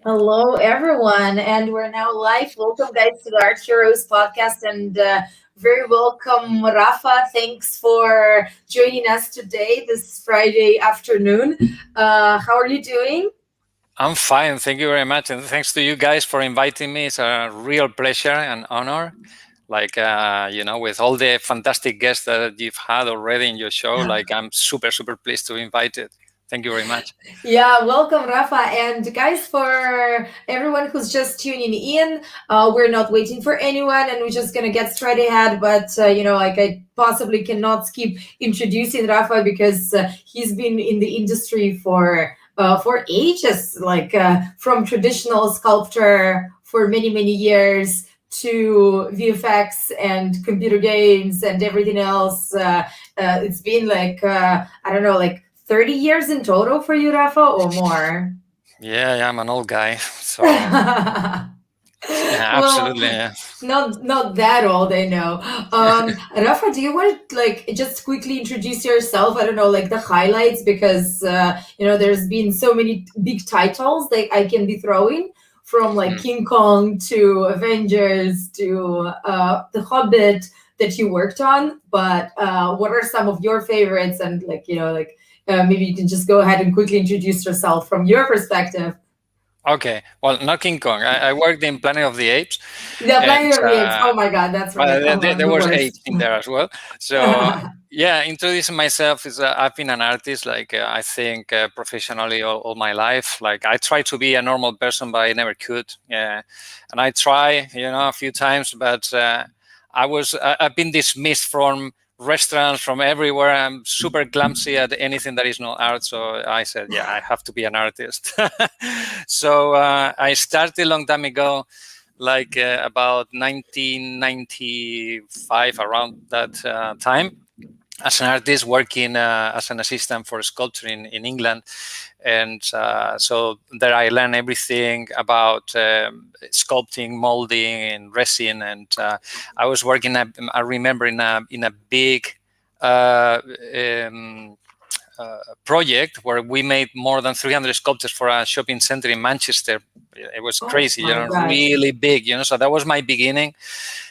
Hello, everyone, and we're now live. Welcome, guys, to the Art Heroes podcast, and very welcome, Rafa. Thanks for joining us today, this Friday afternoon. How are you doing? I'm fine. Thank you very much. And thanks to you guys for inviting me. It's a real pleasure and honor. With all the fantastic guests that you've had already in your show, I'm super, super pleased to invite it. Thank you very much. Yeah, welcome, Rafa. And guys, for everyone who's just tuning in, we're not waiting for anyone and we're just going to get straight ahead. But, I possibly cannot skip introducing Rafa because he's been in the industry for ages, from traditional sculptor for many, many years to VFX and computer games and everything else. It's been I don't know, 30 years in total for you, Rafa, or more? Yeah, I'm an old guy. So yeah, absolutely. Well, not that old, I know. Rafa, do you want to just quickly introduce yourself? I don't know, the highlights, because there's been so many big titles that I can be throwing, from King Kong to Avengers to The Hobbit that you worked on. But what are some of your favorites? And maybe you can just go ahead and quickly introduce yourself from your perspective. Okay, well, not King Kong. I worked in Planet of the Apes. Yeah, Planet of the Apes. Oh my God, that's right. There was apes in there as well. So yeah, introducing myself is I've been an artist, I think professionally all my life. I try to be a normal person, but I never could. Yeah, and I try, a few times, but I've been dismissed from restaurants, from everywhere. I'm super clumsy at anything that is not art. So I said, yeah, I have to be an artist. So I started a long time ago, about 1995, around that time, as an artist working as an assistant for sculpture in England. And so there I learned everything about sculpting, molding, and resin. And I was working, I remember, in a big project where we made more than 300 sculptures for a shopping center in Manchester. It was crazy, really big, so that was my beginning.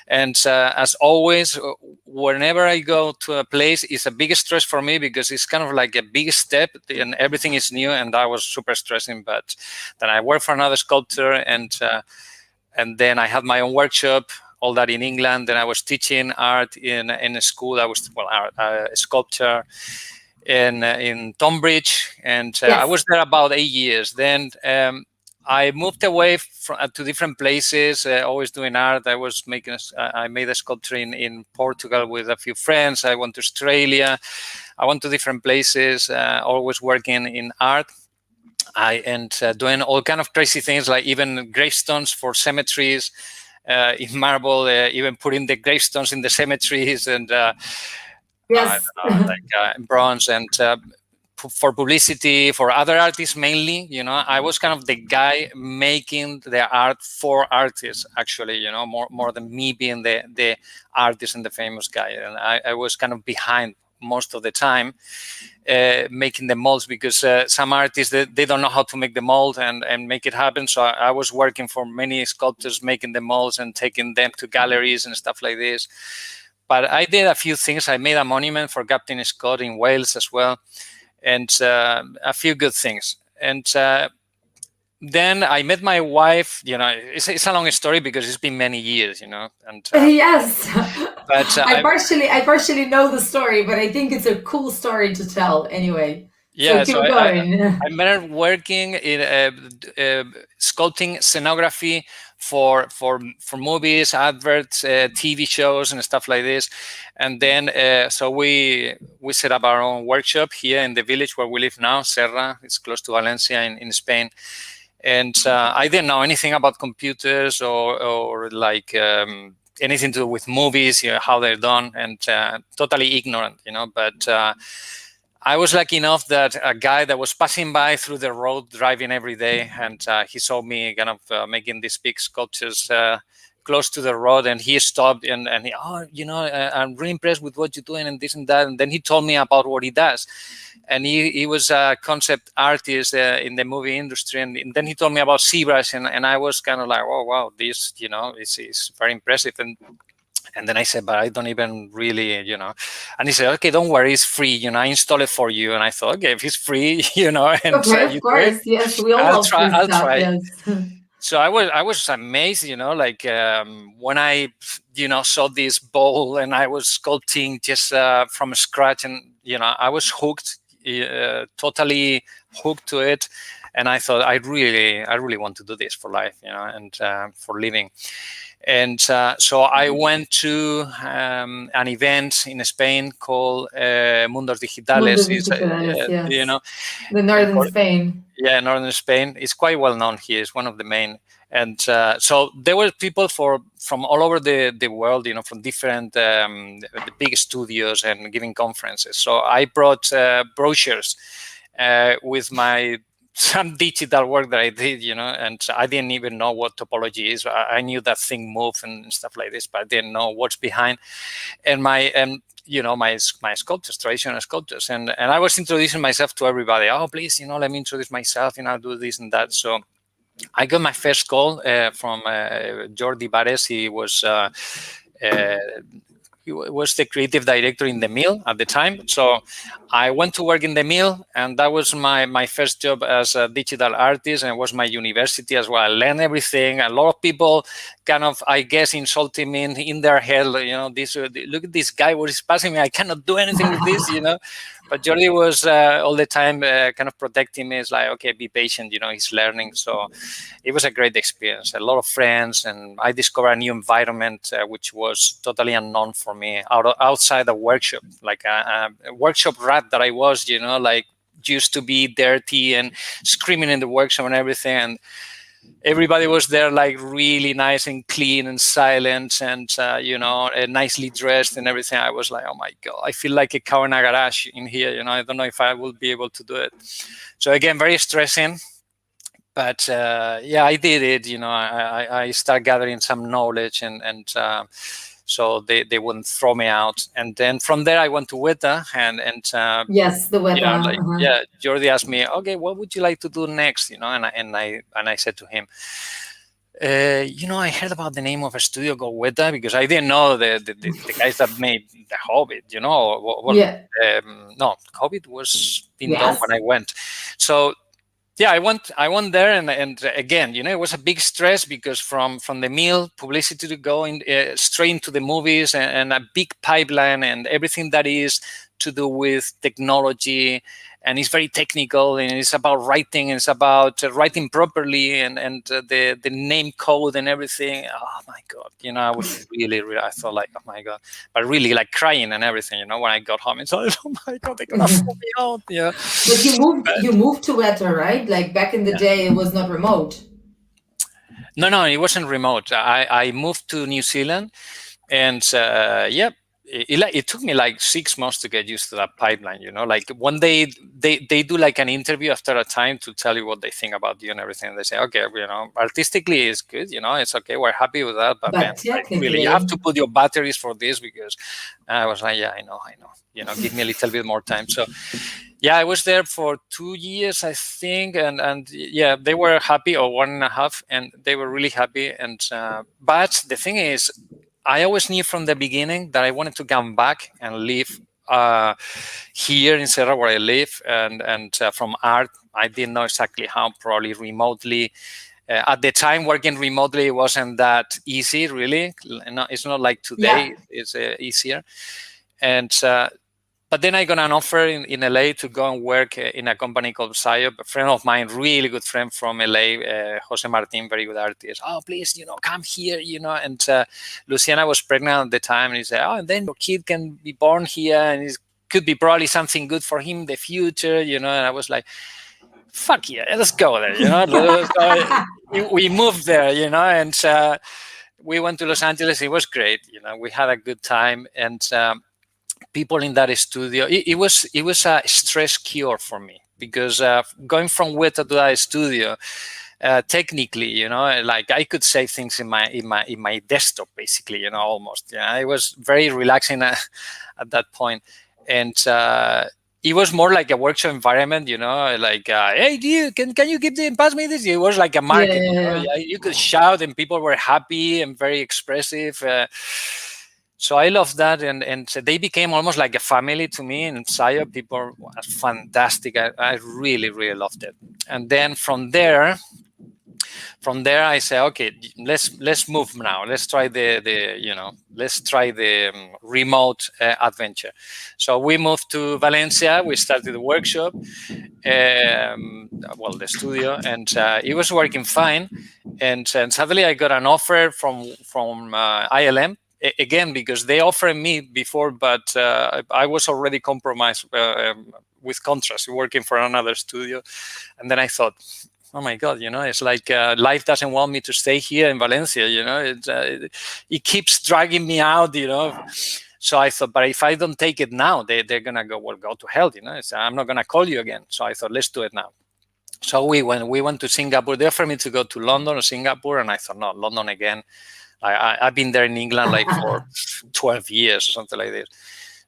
And as always, whenever I go to a place, it's a big stress for me because it's kind of like a big step and everything is new, and I was super stressing. But then I worked for another sculptor, and then I had my own workshop, all that in England. Then I was teaching art in a school. I was sculpture in Tonbridge, and I was there about 8 years. Then I moved away to different places, always doing art. I made a sculpture in Portugal with a few friends. I went to Australia. I went to different places, always working in art. And doing all kind of crazy things, like even gravestones for cemeteries in marble, even putting the gravestones in the cemeteries, and bronze, and for publicity, for other artists mainly. I was kind of the guy making the art for artists, actually, more than me being the artist and the famous guy. And I was kind of behind most of the time, making the molds, because some artists, they don't know how to make the mold and make it happen. So I was working for many sculptors, making the molds and taking them to galleries and stuff like this. But I did a few things. I made a monument for Captain Scott in Wales as well, and a few good things. And then I met my wife. It's a long story because it's been many years. And yes, but I partially know the story, but I think it's a cool story to tell anyway. Yeah, so I met her working in sculpting scenography for movies, adverts, TV shows, and stuff like this. And then so we set up our own workshop here in the village where we live now, Serra. It's close to Valencia in Spain. And I didn't know anything about computers or anything to do with movies, how they're done, and totally ignorant, But I was lucky enough that a guy that was passing by through the road driving every day, and he saw me kind of making these big sculptures, close to the road, and he stopped and he, I'm really impressed with what you're doing and this and that. And then he told me about what he does. And he was a concept artist in the movie industry. And then he told me about ZBrush, and I was kind of like, oh, wow, this, is very impressive. And then I said, but I don't even really, And he said, okay, don't worry, it's free. I install it for you. And I thought, okay, if it's free, and okay, of course, yes, we all love free I'll stuff, try. yes. So I was amazed, when I, saw this bowl and I was sculpting just from scratch, and I was hooked, totally hooked to it, and I thought I really want to do this for life, and for living. And so I went to an event in Spain called Mundos Digitales. Yes. The northern Spain. Yeah, northern Spain. It's quite well known here. It's one of the main. And so there were people from all over the world, from different the big studios and giving conferences. So I brought brochures with some digital work that I did, and I didn't even know what topology is. I knew that thing moved and stuff like this, but I didn't know what's behind. And my sculptors, traditional sculptors, and I was introducing myself to everybody. Oh, please, let me introduce myself. Do this and that. So I got my first call from Jordi Bares. He was the creative director in the mill at the time. So I went to work in the mill, and that was my first job as a digital artist, and it was my university as well. I learned everything. A lot of people kind of, I guess, insulting me in their head, look at this guy, what is passing me? I cannot do anything with this, But Jordi was all the time kind of protecting me. It's like, okay, be patient, he's learning. So it was a great experience. A lot of friends, and I discovered a new environment, which was totally unknown for me outside the workshop, like a workshop rat that I was, used to be dirty and screaming in the workshop and everything. And everybody was there like really nice and clean and silent and, nicely dressed and everything. I was like, oh my God, I feel like a cow in a garage in here. I don't know if I will be able to do it. So again, very stressing. But I did it. I started gathering some knowledge, and so they wouldn't throw me out. And then from there, I went to Weta, and yes, the Weta. Jordi asked me, okay, what would you like to do next? And I said to him, I heard about the name of a studio called Weta, because I didn't know the guys that made the Hobbit. No, Hobbit was being done when I went. So. Yeah, I went there, and again, it was a big stress, because from the mill publicity to go straight into the movies, and a big pipeline, and everything that is to do with technology, and it's very technical, and it's about writing, and it's about writing properly, and the name code and everything. Oh my God, I was really, I thought like, oh my God, but really like crying and everything, when I got home. It's like, oh my God, they're gonna throw me out. Yeah. But you moved to Weta, right? Like back in the day, it was not remote. No, it wasn't remote. I moved to New Zealand, and it took me like 6 months to get used to that pipeline. Like one day they do like an interview after a time to tell you what they think about you and everything. They say, okay, artistically it's good, it's okay, we're happy with that, but man, really, you have to put your batteries for this, because I was like, yeah, I know, give me a little bit more time. So yeah, I was there for 2 years, I think, and they were happy, or 1.5, and they were really happy. And but the thing is, I always knew from the beginning that I wanted to come back and live here in Serra, where I live, and from art, I didn't know exactly how, probably remotely. At the time, working remotely wasn't that easy, really. It's not like today. It's easier. And but then I got an offer in LA to go and work in a company called Psyop. A friend of mine, really good friend from LA, Jose Martin, very good artist. Oh, please, come here, And Luciana was pregnant at the time, and he said, oh, and then your kid can be born here, and it could be probably something good for him in the future, And I was like, fuck yeah, let's go there, So we moved there, and we went to Los Angeles. It was great, We had a good time, and people in that studio, it was a stress cure for me, because going from Weta to that studio, technically, like I could save things in my desktop, basically, almost. Yeah, it was very relaxing at that point. And it was more like a workshop environment, like, hey, can you pass me this? It was like a market, Yeah, you could shout and people were happy and very expressive. So I love that, and so they became almost like a family to me in Saya. People were fantastic. I really, really loved it. And then from there I say, okay, let's move now. Let's try the remote adventure. So we moved to Valencia. We started the workshop, the studio, and it was working fine. And suddenly I got an offer from ILM. Again, because they offered me before, but I was already compromised with contracts working for another studio. And then I thought, oh my God, it's like life doesn't want me to stay here in Valencia, it keeps dragging me out, So I thought, but if I don't take it now, they're going to go, well, go to hell, I'm not going to call you again. So I thought, let's do it now. So we went to Singapore. They offered me to go to London or Singapore. And I thought, no, London again. I've been there in England like for 12 years or something like this.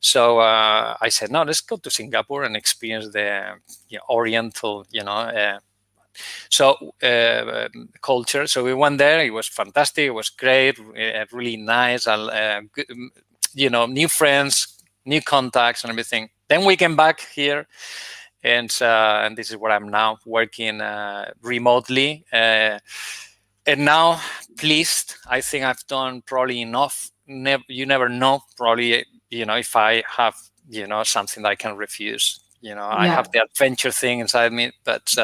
So I said, no, let's go to Singapore and experience the Oriental, culture. So we went there. It was fantastic. It was great. Really nice. New friends, new contacts, and everything. Then we came back here, and this is where I'm now working remotely. And now, pleased. I think I've done probably enough. You never know. Probably, if I have, something that I can refuse. I have the adventure thing inside me, but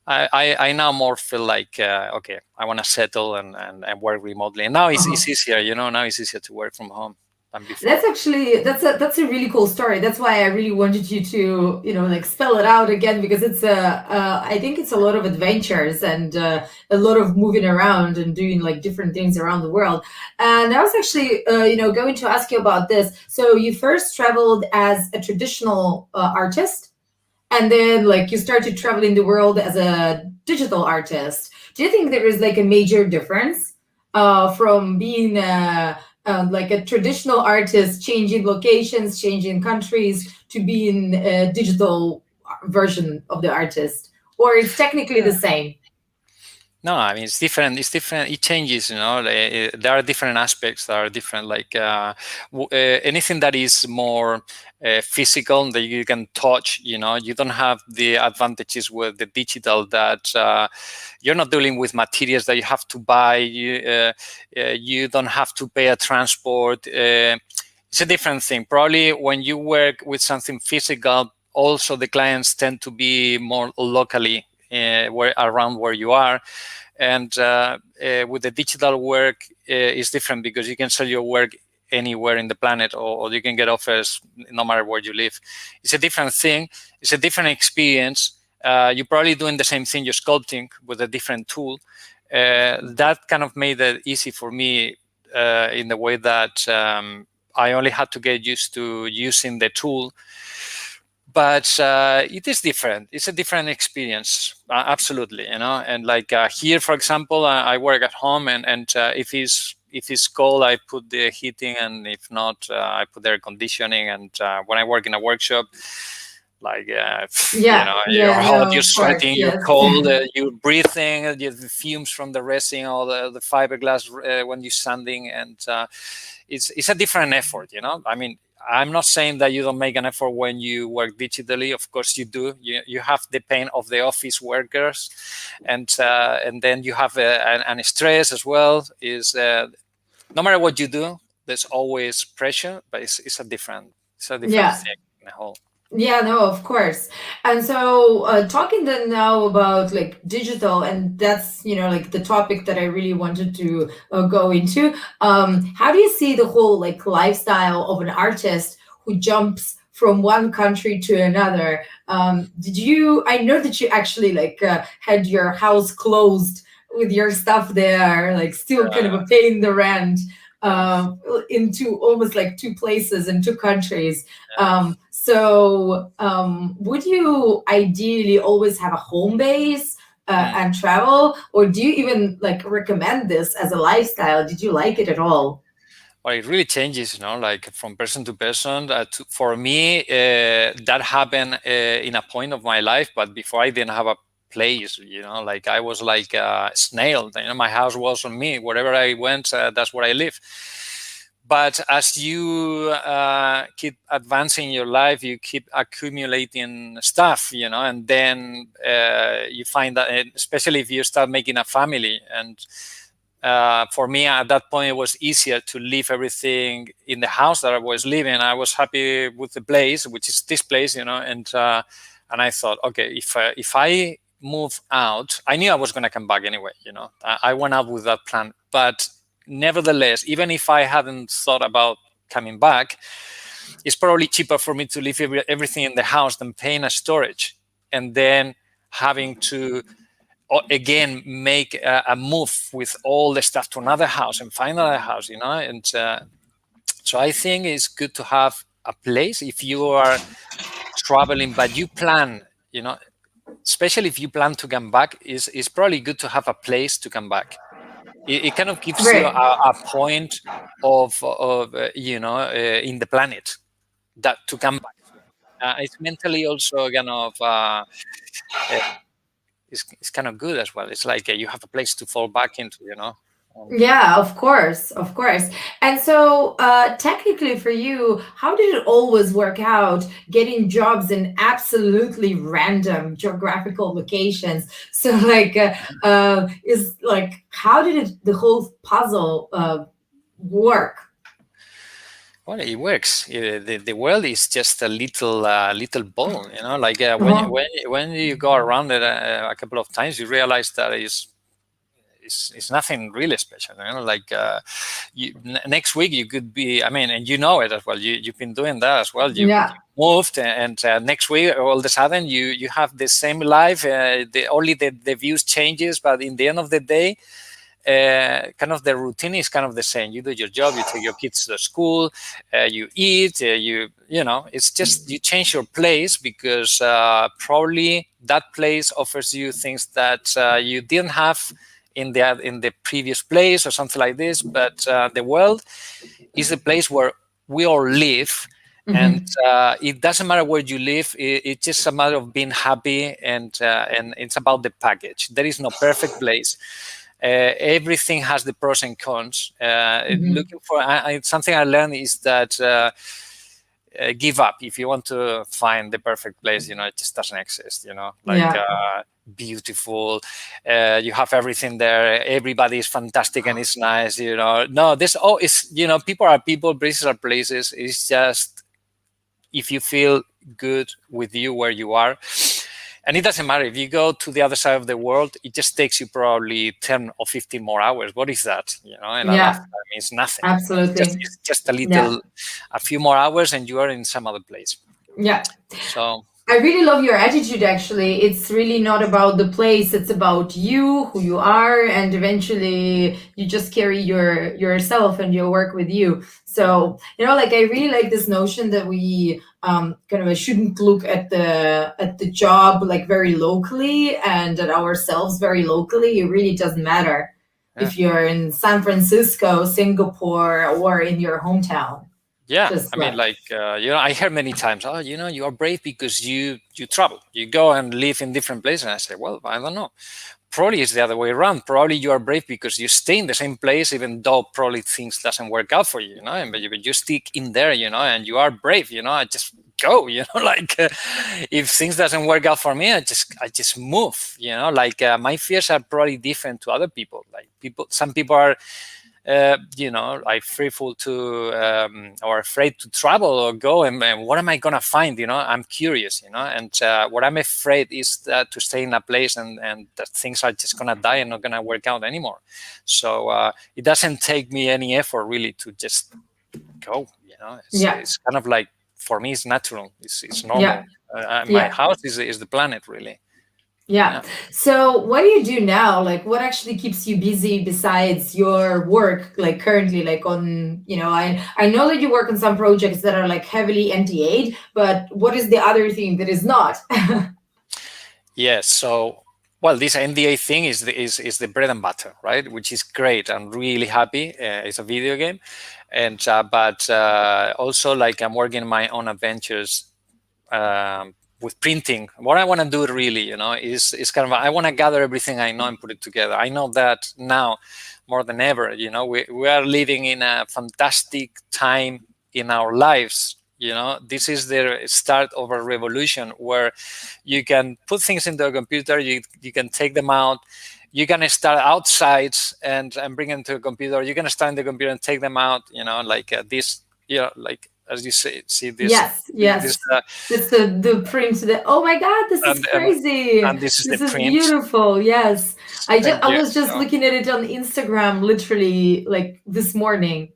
I now more feel like, okay, I want to settle and work remotely. And now it's easier, now it's easier to work from home than before. That's actually, that's a really cool story. That's why I really wanted you to, spell it out again, because it's I think it's a lot of adventures and a lot of moving around and doing like different things around the world. And I was actually, going to ask you about this. So you first traveled as a traditional artist, and then like you started traveling the world as a digital artist. Do you think there is like a major difference from being like a traditional artist, changing locations, changing countries, to being a digital version of the artist, or it's technically the same? No, I mean, it's different. It's different. It changes, there are different aspects that are different. Like anything that is more physical, that you can touch, you don't have the advantages with the digital, that you're not dealing with materials that you have to buy. You don't have to pay a transport. It's a different thing. Probably when you work with something physical, also the clients tend to be more locally around where you are. And with the digital work, it's different, because you can sell your work anywhere in the planet, or you can get offers no matter where you live. It's a different thing. It's a different experience. You're probably doing the same thing, you're sculpting with a different tool. That kind of made it easy for me in the way that I only had to get used to using the tool. But it is different. It's a different experience, absolutely. And like here, for example, I work at home, and if it's cold, I put the heating, and if not, I put the air conditioning. And when I work in a workshop, like you're hot, you're sweating, you're cold, you're breathing, the fumes from the resin, all the fiberglass when you're sanding, and it's a different effort. I mean, I'm not saying that you don't make an effort when you work digitally. Of course you do. You have the pain of the office workers, and then you have an stress as well. Is no matter what you do, there's always pressure, but it's a different thing in the whole. Yeah, no, of course. And so talking then now about like digital, and that's, like the topic that I really wanted to go into. How do you see the whole like lifestyle of an artist who jumps from one country to another? I know that you actually like had your house closed with your stuff there, like still kind of a paying the rent into almost like two places and two countries. So would you ideally always have a home base Mm. and travel, or do you even like recommend this as a lifestyle? Did you like it at all? Well, it really changes, like from person to person. For me, that happened in a point of my life, but before I didn't have a place, like I was like a snail. My house was on me. Wherever I went, that's where I live. But as you keep advancing your life, you keep accumulating stuff, and then you find that, especially if you start making a family, and for me at that point it was easier to leave everything in the house that I was living. I was happy with the place, which is this place, and I thought, okay, if I move out, I knew I was going to come back anyway. I went out with that plan, but nevertheless, even if I hadn't thought about coming back, it's probably cheaper for me to leave everything in the house than paying a storage and then having to again make a move with all the stuff to another house and find another house, and so I think it's good to have a place if you are traveling, but you plan, especially if you plan to come back, is probably good to have a place to come back. It kind of gives you Right. a point of in the planet that to come back. It's mentally also kind of it's kind of good as well. It's like you have a place to fall back into, Yeah, of course, of course. And so, technically, for you, how did it always work out getting jobs in absolutely random geographical locations? So, like, is like, how did the whole puzzle work? Well, it works. The world is just a little ball, like Uh-huh. when you go around it a couple of times, you realize that it's nothing really special, like next week you could be, I mean, and you know it as well, you've been doing that as well, you Yeah, moved, and next week all of a sudden you have the same life, only the views changes, but in the end of the day, kind of the routine is kind of the same. You do your job, you take your kids to the school, you eat, it's just you change your place because probably that place offers you things that you didn't have in the previous place or something like this. But the world is the place where we all live. And hmm, it doesn't matter where you live. It's just a matter of being happy, and it's about the package. There is no perfect place. Everything has the pros and cons. hmm. Looking for something I learned is that give up if you want to find the perfect place. It just doesn't exist. Like Yeah, beautiful. You have everything there. Everybody is fantastic and it's nice. No, this it's people are people, places are places. It's just if you feel good with you where you are. And it doesn't matter if you go to the other side of the world, it just takes you probably 10 or 15 more hours. What is that? In a yeah, lifetime, it's nothing. absolutely. It's just Yeah, a few more hours and you are in some other place. yeah. So, I really love your attitude, actually. It's really not about the place, it's about you, who you are, and eventually you just carry yourself and your work with you. So, like I really like this notion that we kind of shouldn't look at the job like very locally and at ourselves very locally. It really doesn't matter yeah. if you're in San Francisco, Singapore, or in your hometown. Yeah, Just I mean, like, like I heard many times, oh, you are brave because you travel, you go and live in different places. And I say, well, I don't know. Probably it's the other way around. Probably you are brave because you stay in the same place, even though probably things doesn't work out for you, and but you stick in there, and you are brave, I just go, like if things doesn't work out for me, I just move, like my fears are probably different to other people. Like some people are like fearful to or afraid to travel or go, and what am I gonna find? I'm curious, and what I'm afraid is that to stay in a place and that things are just gonna die and not gonna work out anymore. So it doesn't take me any effort really to just go. yeah, It's kind of like, for me it's natural. It's yeah, normal. My yeah. house is the planet, really. Yeah. Yeah. So what do you do now? Like what actually keeps you busy besides your work, like currently, like on, I know that you work on some projects that are like heavily NDA'd, but what is the other thing that is not? Yes. So well, this NDA thing is the bread and butter, right? Which is great. I'm really happy. It's a video game, and but also like I'm working my own adventures with printing. What I want to do really, is kind of I want to gather everything I know and put it together. I know that now more than ever. We are living in a fantastic time in our lives. This is the start of a revolution where you can put things into a computer, you can take them out, you can start outside and bring them to a computer, you can start in the computer and take them out, like this, like as you see this. Yes, yes. That's the print. Oh my God, this is crazy. And this is This the is print. beautiful. Yes, I was just Yeah. looking at it on Instagram, literally like this morning.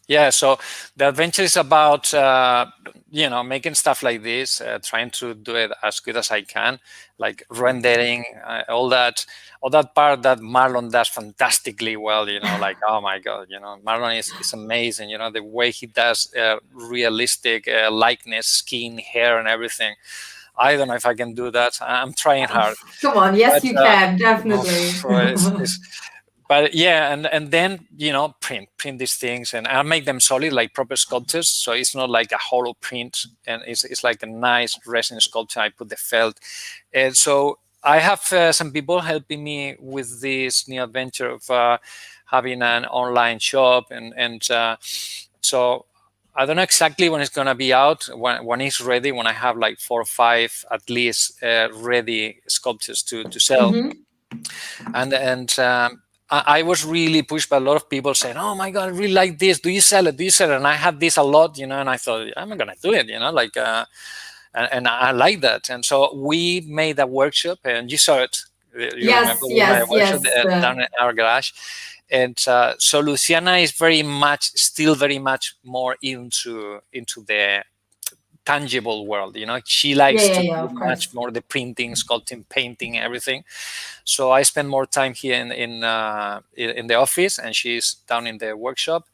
Yeah, so the adventure is about making stuff like this, trying to do it as good as I can, like rendering, all that part that Marlon does fantastically well. Like, oh my God, Marlon is amazing. The way he does realistic likeness, skin, hair, and everything. I don't know if I can do that. I'm trying hard. Come on, yes, But, you can definitely. but yeah, and then print these things, and I'll make them solid like proper sculptures. So it's not like a hollow print, and it's like a nice resin sculpture. I put the felt, and so I have some people helping me with this new adventure of having an online shop, and so I don't know exactly when it's gonna be out. When it's ready, when I have like 4 or 5 at least ready sculptures to sell, and I was really pushed by a lot of people saying, "Oh my God, I really like this. Do you sell it? Do you sell it?" And I had this a lot, and I thought, I'm not gonna do it, like, and I like that. And so we made a workshop, and you saw it. You remember we made a workshop down in our garage, and so Luciana is still very much more into the tangible world. She likes to do much more the printing, sculpting, painting, everything. So I spend more time here in the office, and she's down in the workshop.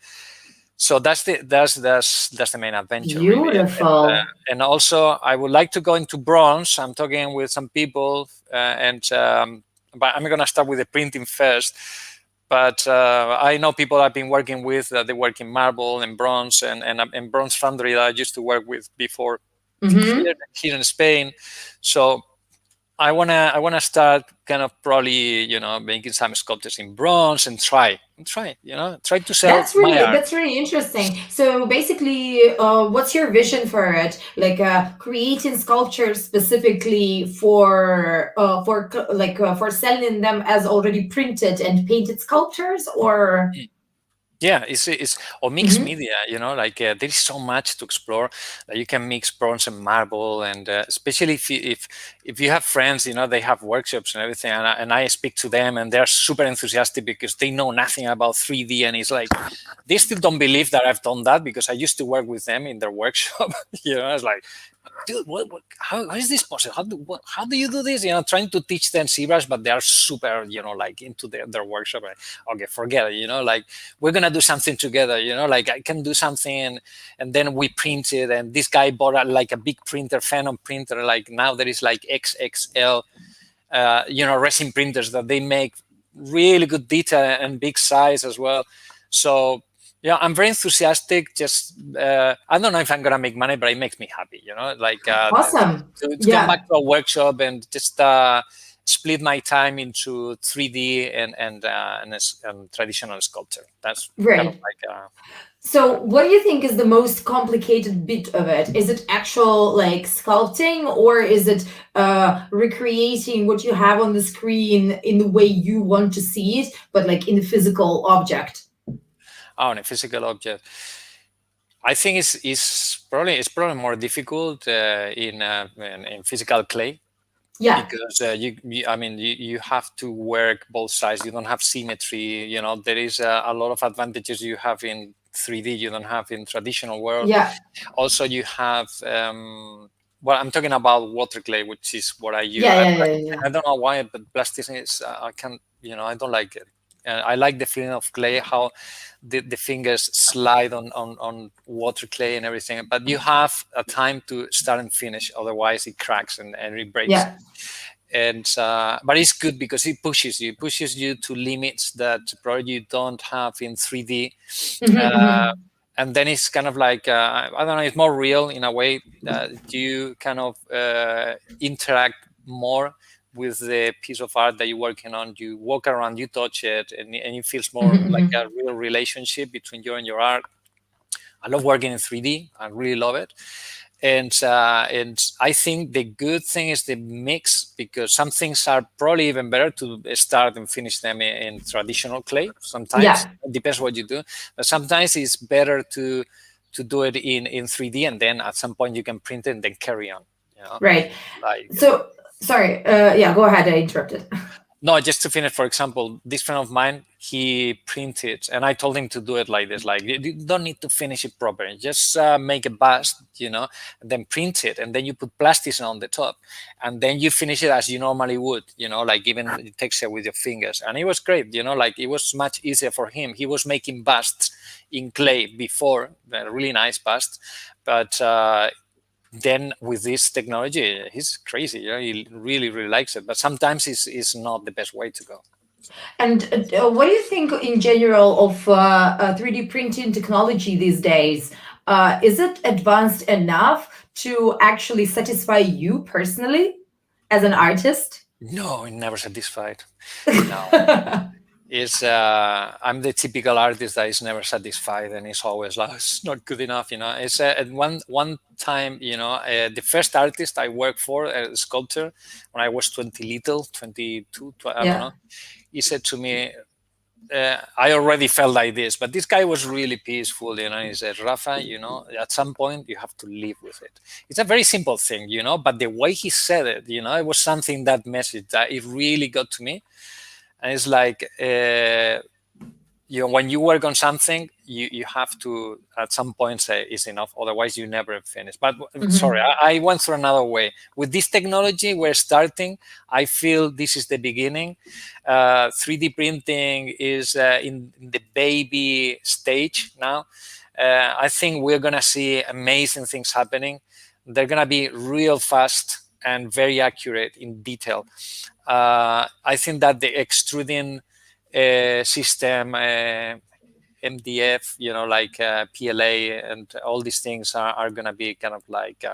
So that's the main adventure. Beautiful. Really. And also I would like to go into bronze. I'm talking with some people, but I'm going to start with the printing first. But I know people I've been working with, they work in marble and bronze, and bronze foundry that I used to work with before here in Spain. So I wanna start kind of probably making some sculptures in bronze and try to sell. That's really interesting. So basically, what's your vision for it? Like creating sculptures specifically for selling them as already printed and painted sculptures, or? Yeah, it's or mixed media, like there is so much to explore. You can mix bronze and marble, and especially if you have friends, they have workshops and everything, and I speak to them, and they're super enthusiastic because they know nothing about 3D, and it's like they still don't believe that I've done that because I used to work with them in their workshop. It's like, dude, how is this possible? How do you do this? Trying to teach them ZBrush, but they are super, like into their workshop. Okay, forget it. Like we're gonna do something together. Like I can do something, and then we print it. And this guy bought a big printer, Phenom printer. Like now there is like XXL, resin printers that they make really good detail and big size as well. So yeah, I'm very enthusiastic. Just I don't know if I'm gonna make money, but it makes me happy. Like awesome. to come back to a workshop and just split my time into 3D and traditional sculpture. That's right. Kind of like. So, what do you think is the most complicated bit of it? Is it actual like sculpting, or is it recreating what you have on the screen in the way you want to see it, but like in the physical object? Oh, in a physical object. I think it's probably more difficult in physical clay. Yeah. Because you have to work both sides. You don't have symmetry. There is a lot of advantages you have in 3D you don't have in traditional world. Yeah. Also, you have I'm talking about water clay, which is what I use. Yeah. I don't know why, but plastic is I can't. I don't like it. I like the feeling of clay, how the fingers slide on water clay and everything. But you have a time to start and finish, otherwise it cracks and it breaks. Yeah. And but it's good because it pushes you to limits that probably you don't have in 3D. And then it's kind of like I don't know, it's more real in a way that you kind of interact more with the piece of art that you're working on. You walk around, you touch it, and it feels more like a real relationship between you and your art. I love working in 3D. I really love it. And I think the good thing is the mix, because some things are probably even better to start and finish them in traditional clay. Sometimes it depends what you do, but sometimes it's better to do it in 3D, and then at some point you can print it and then carry on. You know? Right. Like, so sorry. Yeah, go ahead. I interrupted. no, just to finish, for example, this friend of mine, he printed, and I told him to do it like this, like, you don't need to finish it properly. Just make a bust, and then print it, and then you put plastic on the top, and then you finish it as you normally would, like even the texture with your fingers. And it was great, like it was much easier for him. He was making busts in clay before, really nice busts, but then with this technology, he's crazy. He really, really likes it. But sometimes it's not the best way to go. And what do you think in general of 3D printing technology these days? Is it advanced enough to actually satisfy you personally as an artist? No, it never satisfied. No. I'm the typical artist that is never satisfied, and it's always like, it's not good enough. It's at one time, the first artist I worked for, a sculptor, when I was 22, I don't know, he said to me, I already felt like this, but this guy was really peaceful, he said, Rafa, at some point you have to live with it. It's a very simple thing, but the way he said it, it was something, that message, that it really got to me. And it's like, when you work on something, you have to at some point say it's enough, otherwise you never finish. But sorry, I went through another way. With this technology we're starting, I feel this is the beginning. 3D printing is in the baby stage now. I think we're going to see amazing things happening. They're going to be real fast and very accurate in detail. I think that the extruding system, MDF, like PLA, and all these things are going to be kind of like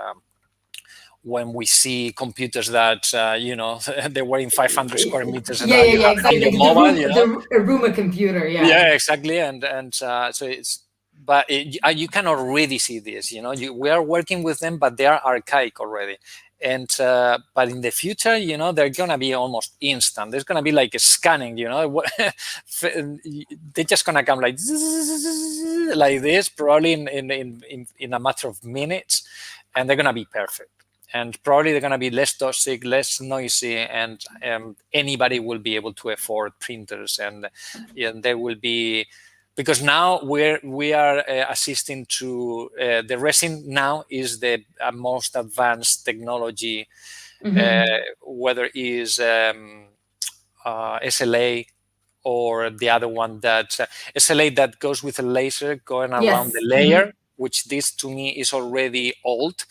when we see computers that they're wearing 500 square meters, and you have exactly. your mobile, the room computer, yeah, exactly, and so it's. But you can already see this, we are working with them, but they are archaic already. And but in the future, they're gonna be almost instant. There's gonna be like a scanning, they're just gonna come like this, probably in a matter of minutes, and they're gonna be perfect. And probably they're gonna be less toxic, less noisy, and anybody will be able to afford printers, and there will be. Because now we are assisting to the resin now is the most advanced technology, whether it is SLA or the other one that SLA that goes with a laser going around the layer, which this to me is already old,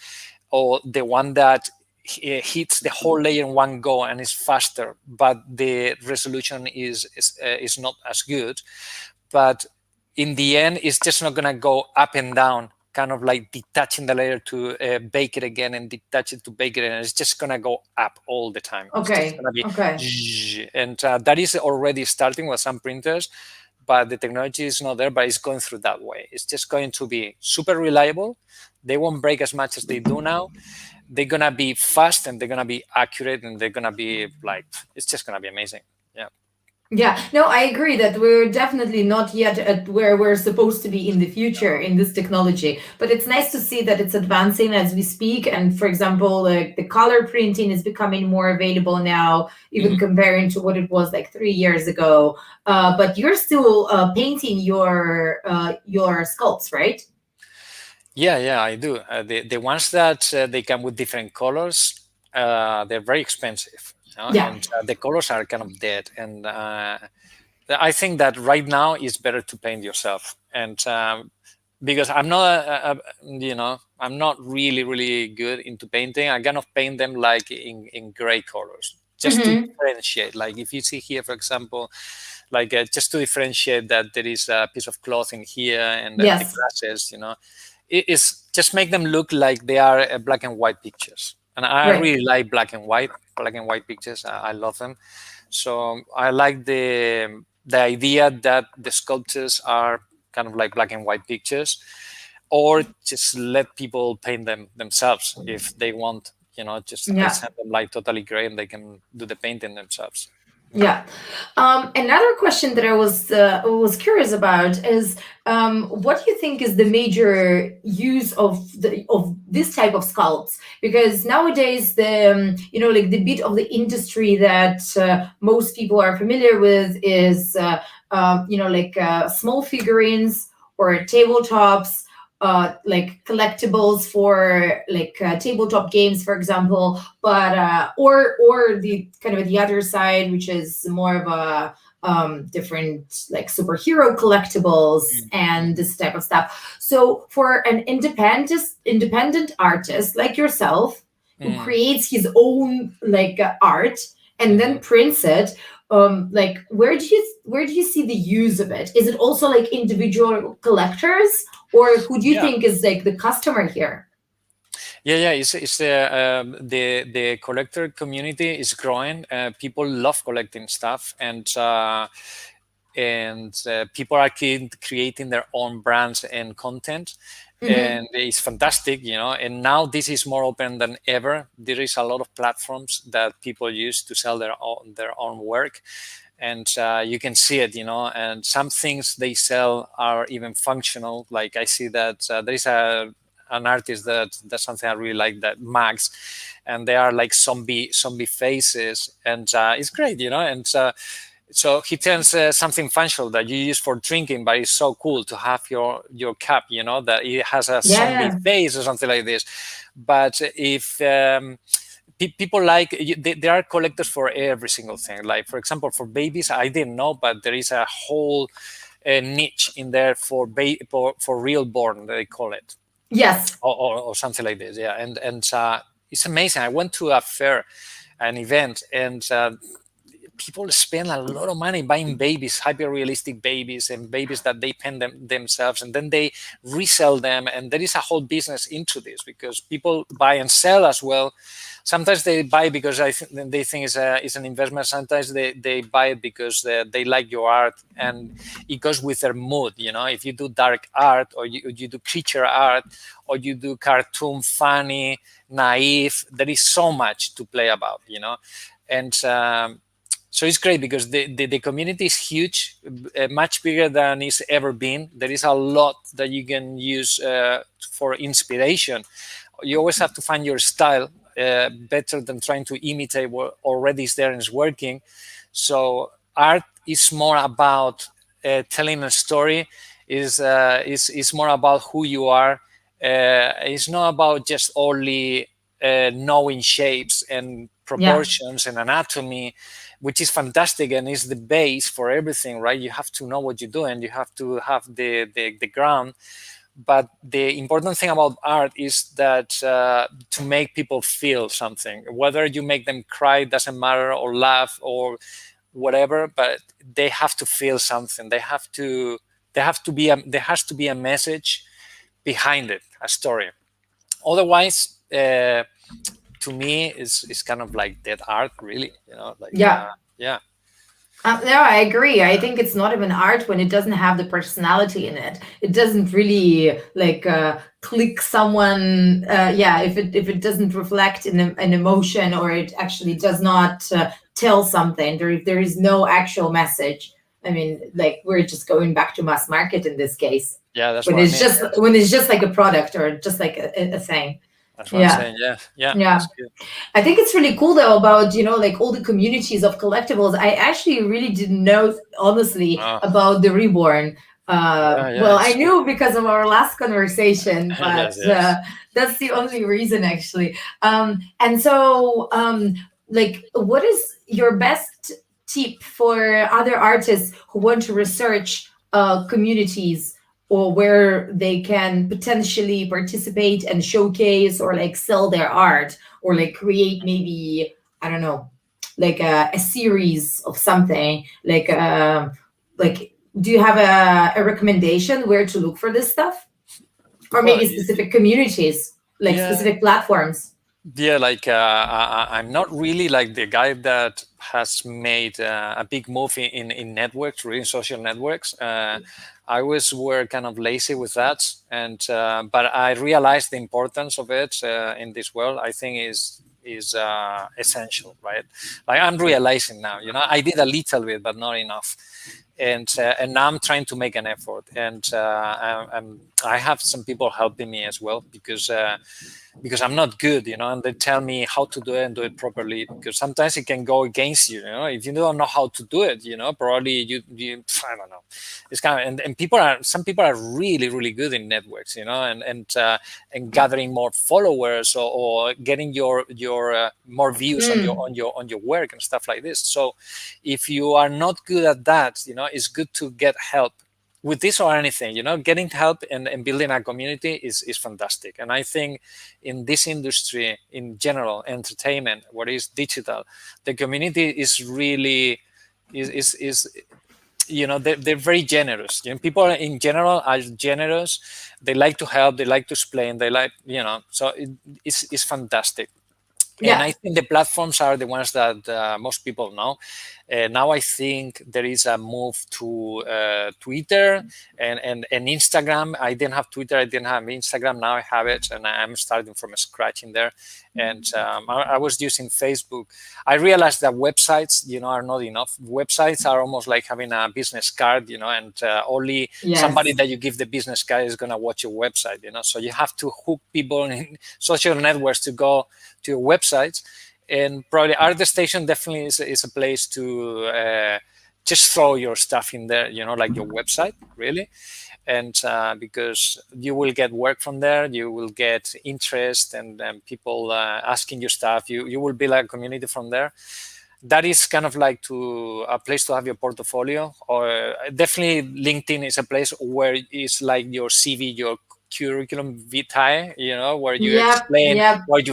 or the one that hits the whole layer in one go and is faster, but the resolution is not as good. But in the end, it's just not going to go up and down, kind of like detaching the layer to bake it again and detach it to bake it, and it's just going to go up all the time. Okay. It's going to be, and that is already starting with some printers, but the technology is not there, but it's going through that way. It's just going to be super reliable. They won't break as much as they do now. They're going to be fast, and they're going to be accurate, and they're going to be like, it's just going to be amazing. Yeah. Yeah, no, I agree that we're definitely not yet at where we're supposed to be in the future in this technology. But it's nice to see that it's advancing as we speak. And for example, the color printing is becoming more available now, even comparing to what it was like 3 years ago. But you're still painting your sculpts, right? Yeah, I do. The ones that they come with different colors, they're very expensive. And the colors are kind of dead. And I think that right now it's better to paint yourself. And because I'm not, I'm not really, really good into painting. I kind of paint them like in gray colors. just to differentiate. Like if you see here, for example, like just to differentiate that there is a piece of cloth in here and the Yes. glasses, it is just make them look like they are black and white pictures. And I Right. really like black and white pictures. I love them. So I like the idea that the sculptures are kind of like black and white pictures, or just let people paint them themselves if they want. Just I Yeah. send them like totally gray and they can do the painting themselves. Yeah. Another question that I was curious about is, what do you think is the major use of this type of sculpts? Because nowadays like the bit of the industry that most people are familiar with is small figurines or tabletops. Like collectibles for like tabletop games, for example, but or the kind of the other side, which is more of a different like superhero collectibles and this type of stuff. So for an independent artist like yourself who creates his own like art and then prints it, like where do you see the use of it? Is it also like individual collectors, or who do you think is like the customer here? Yeah. It's the collector community is growing. People love collecting stuff, and people are creating their own brands and content, and it's fantastic, And now this is more open than ever. There is a lot of platforms that people use to sell their own work. And you can see it, and some things they sell are even functional. Like I see that there is an artist that's something I really like, that Max, and they are like zombie faces, and it's great, and so he turns something functional that you use for drinking, but it's so cool to have your cup, that it has a zombie face or something like this. But if people like, there are collectors for every single thing. Like for example, for babies, I didn't know, but there is a whole niche in there for real born, they call it. Yes. Or something like this. Yeah. And it's amazing. I went to a fair, an event, and people spend a lot of money buying babies, hyper realistic babies, and babies that they paint themselves, and then they resell them. And there is a whole business into this, because people buy and sell as well. Sometimes they buy because they think it's an investment. Sometimes they buy it because they like your art, and it goes with their mood. If you do dark art, or you do creature art, or you do cartoon, funny, naive, there is so much to play about, and so it's great because the community is huge, much bigger than it's ever been. There is a lot that you can use for inspiration. You always have to find your style, better than trying to imitate what already is there and is working. So art is more about telling a story, is more about who you are. It's not about just only knowing shapes and proportions and anatomy, which is fantastic and is the base for everything, right? You have to know what you're doing. You have to have the ground. But the important thing about art is that to make people feel something, whether you make them cry, doesn't matter, or laugh or whatever, but they have to feel something. There has to be a message behind it, a story. Otherwise, to me, it's kind of like dead art, really. Yeah. No, I agree. I think it's not even art when it doesn't have the personality in it. It doesn't really like click someone. If it doesn't reflect an emotion, or it actually does not tell something. There is no actual message. I mean, like we're just going back to mass market in this case. Yeah, that's when what it's just when it's just like a product or just like a thing. That's what I'm saying. Yeah. I think it's really cool though about like all the communities of collectibles. I actually really didn't know honestly about the Reborn. Well, I knew because of our last conversation, but that's the only reason actually. And so, like, what is your best tip for other artists who want to research communities, or where they can potentially participate and showcase or like sell their art, or like create maybe, I don't know, like a series of something, like do you have a recommendation where to look for this stuff, or Well, maybe specific communities, like yeah, specific platforms? yeah. Like I'm not really like the guy that has made a big move in networks, really social networks. I always were kind of lazy with that, and but I realized the importance of it in this world. I think is essential, right? Like I'm realizing now, I did a little bit, but not enough. And now I'm trying to make an effort, and I have some people helping me as well, because I'm not good, and they tell me how to do it and do it properly, because sometimes it can go against you, if you don't know how to do it, probably you I don't know. It's kind of, and some people are really, really good in networks, and gathering more followers, or getting your more views on Mm. your work and stuff like this. So if you are not good at that, it's good to get help with this or anything. Getting help and building a community is fantastic. And I think in this industry in general, entertainment, what is digital, the community is really is they're very generous. People in general are generous. They like to help, they like to explain, they like, so it's fantastic. And Yeah. I think the platforms are the ones that most people know. Now I think there is a move to Twitter and Instagram. I didn't have Twitter, I didn't have Instagram. Now I have it, and I'm starting from scratch in there. And I was using Facebook. I realized that websites, are not enough. Websites are almost like having a business card, and only somebody Yes. that you give the business card is going to watch your website. So you have to hook people in social networks to go to your websites. And probably ArtStation definitely is a place to just throw your stuff in there, like your website, really. And because you will get work from there, you will get interest, and people asking you stuff. You will build a community from there. That is kind of like a place to have your portfolio. Or definitely LinkedIn is a place where it's like your CV, your curriculum vitae, where you Yep. explain Yep. what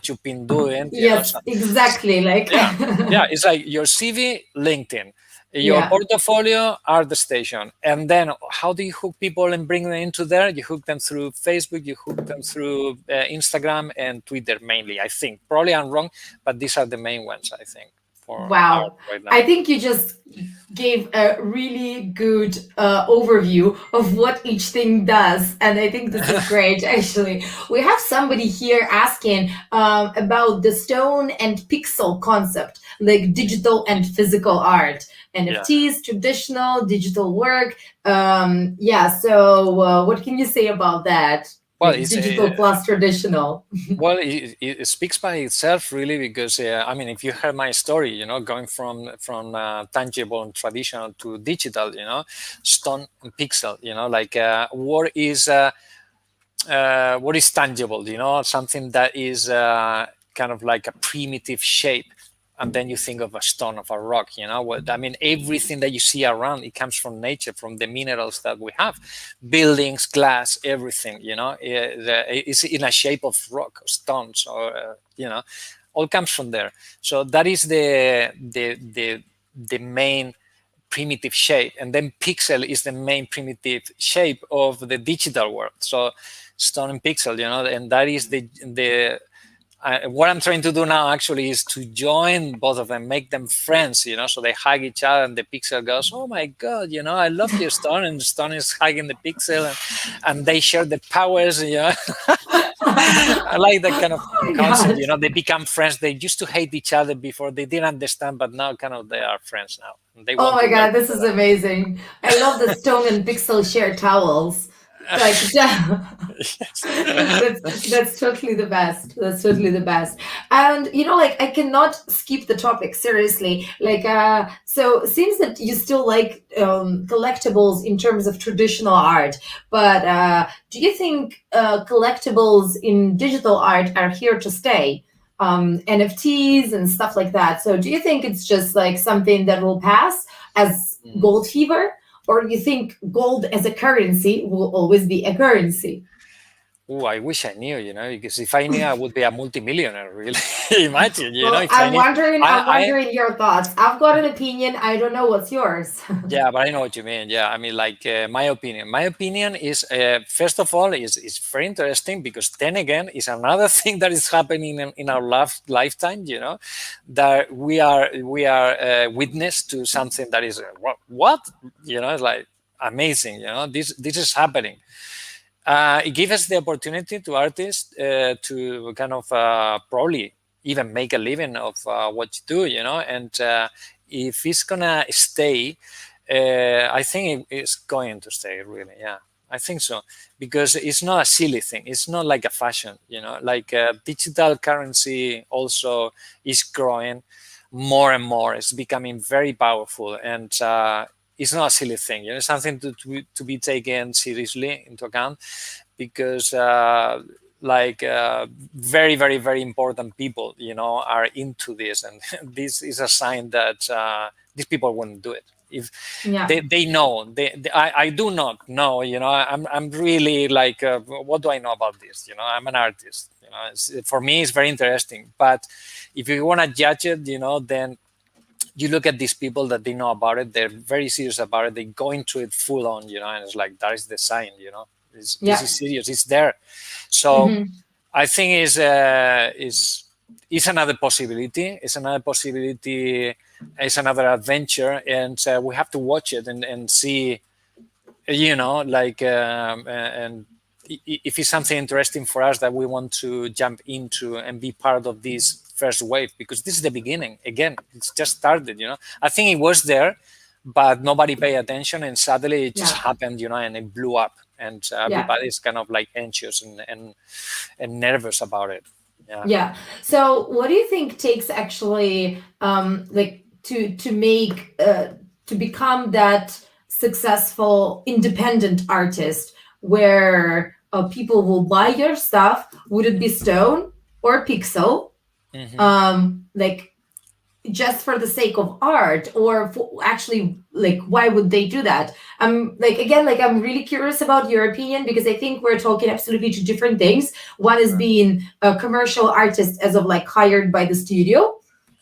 you've been doing, Yes, so exactly. Like, yeah, yeah, it's like your CV, LinkedIn, your yeah. portfolio, ArtStation. And then how do you hook people and bring them into there? You hook them through Facebook, you hook them through Instagram and Twitter mainly, I think. Probably I'm wrong, but these are the main ones, I think, for art Wow. right I now. think you just gave a really good overview of what each thing does. And I think this is great, actually. We have somebody here asking about the stone and pixel concept, like digital and physical art, Yeah. NFTs, traditional, digital work. Yeah, so what can you say about that? Well, Like digital plus traditional. it speaks by itself, really, because I mean, if you heard my story, going from tangible and traditional to digital, stone and pixel, like what is tangible, something that is kind of like a primitive shape. And then you think of a stone, of a rock, what I mean, everything that you see around, it comes from nature, from the minerals that we have, buildings, glass, everything, it's in a shape of rock, stones, or all comes from there. So that is the main primitive shape. And then pixel is the main primitive shape of the digital world. So stone and pixel, and that is the what I'm trying to do now actually is to join both of them, make them friends, so they hug each other, and the pixel goes, "Oh my God, I love your stone," and the stone is hugging the pixel, and they share the powers, I like that kind of Oh my concept, God. they become friends. They used to hate each other before, they didn't understand, but now kind of they are friends now. And they Oh want to my work God, this is together. amazing. I love the stone and pixel share towels. Like, Yes. that's totally the best. That's totally the best. And like I cannot skip the topic, seriously. Like, so it seems that you still like collectibles in terms of traditional art, but do you think collectibles in digital art are here to stay? NFTs and stuff like that. So do you think it's just like something that will pass as Mm. gold fever? Or do you think gold as a currency will always be a currency? Oh, I wish I knew, because if I knew, I would be a multimillionaire. Really, imagine, Well, if I knew. I'm I wondering your thoughts. I've got an opinion. I don't know what's yours. Yeah, but I know what you mean. Yeah, I mean, like my opinion. My opinion is, first of all, is very interesting because then again, is another thing that is happening in our lifetime. That we are witness to something that is what it's like amazing. This is happening. It gives us the opportunity to artists to kind of probably even make a living of what you do, and if it's gonna stay, I think it's going to stay, really. Yeah, I think so, because it's not a silly thing. It's not like a fashion, like digital currency also is growing more and more. It's becoming very powerful, and it's not a silly thing. It's something to be taken seriously into account, because very, very, very important people, are into this, and this is a sign that these people wouldn't do it if Yeah. they know. I do not know. I'm really like, what do I know about this? I'm an artist. For me, it's very interesting. But if you want to judge it, then you look at these people that they know about it. They're very serious about it. They go into it full on, and it's like, that is the sign. This is serious. It's there. So I think is another possibility. It's another possibility. It's another adventure, and we have to watch it and see, and if it's something interesting for us that we want to jump into and be part of this first wave, because this is the beginning. Again, it's just started. I think it was there, but nobody paid attention, and suddenly it just happened. And it blew up, and everybody's kind of like anxious and nervous about it. Yeah. So what do you think takes actually like to make to become that successful independent artist where people will buy your stuff? Would it be stone or pixel? Like just for the sake of art, or actually, like, why would they do that? I'm really curious about your opinion, because I think we're talking absolutely two different things. One is being a commercial artist, as of like hired by the studio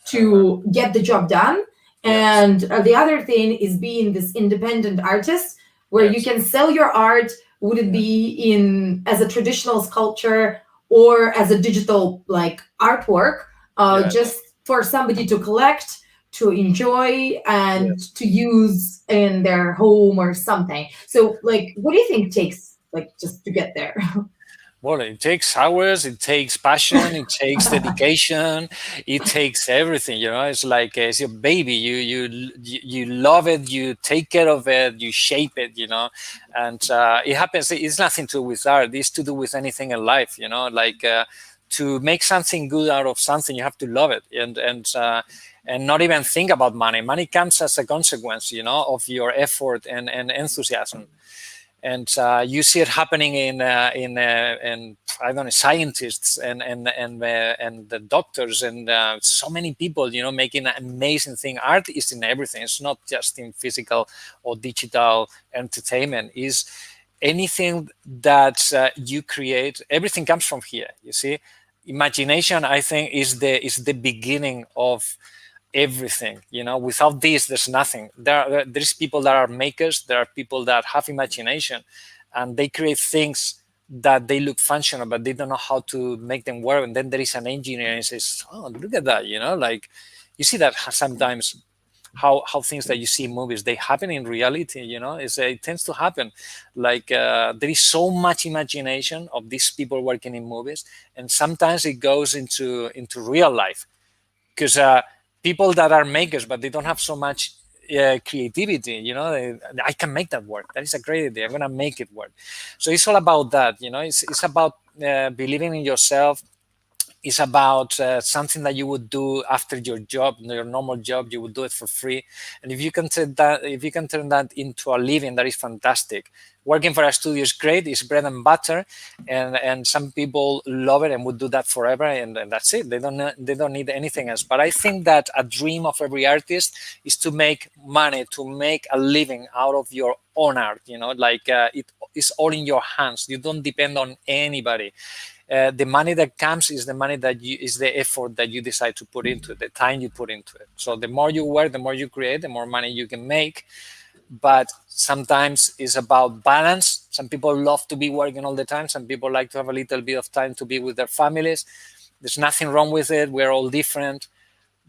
to get the job done, and the other thing is being this independent artist where you can sell your art. Would it be in as a traditional sculpture or as a digital like artwork, just for somebody to collect, to enjoy, and to use in their home or something? So, like, what do you think takes, like, just to get there? Well, it takes hours, it takes passion, it takes dedication, it takes everything. It's like it's your baby. You love it, you take care of it, you shape it. And it happens. It's nothing to do with art. It's to do with anything in life. Like to make something good out of something, you have to love it, and not even think about money. Money comes as a consequence, of your effort and enthusiasm. And you see it happening in I don't know, scientists and the doctors and so many people, making an amazing thing. Art is in everything. It's not just in physical or digital entertainment. Is anything that you create, everything comes from here. You see, imagination, I think, is the beginning of everything. Without this, there's nothing. There's people that are makers. There are people that have imagination, and they create things that they look functional, but they don't know how to make them work. And then there is an engineer and says, "Oh, look at that!" Like you see that sometimes how things that you see in movies, they happen in reality. It tends to happen. Like there is so much imagination of these people working in movies, and sometimes it goes into real life, because people that are makers, but they don't have so much creativity, I can make that work. That is a great idea. I'm going to make it work. So it's all about that. It's about believing in yourself, is about something that you would do after your job, your normal job. You would do it for free, and if you can turn that into a living, that is fantastic. Working for a studio is great; it's bread and butter, and some people love it and would do that forever, and that's it. They don't need anything else. But I think that a dream of every artist is to make money, to make a living out of your own art. It is all in your hands. You don't depend on anybody. The money that comes is the money is the effort that you decide to put into it, the time you put into it. So the more you work, the more you create, the more money you can make. But sometimes it's about balance. Some people love to be working all the time. Some people like to have a little bit of time to be with their families. There's nothing wrong with it. We're all different.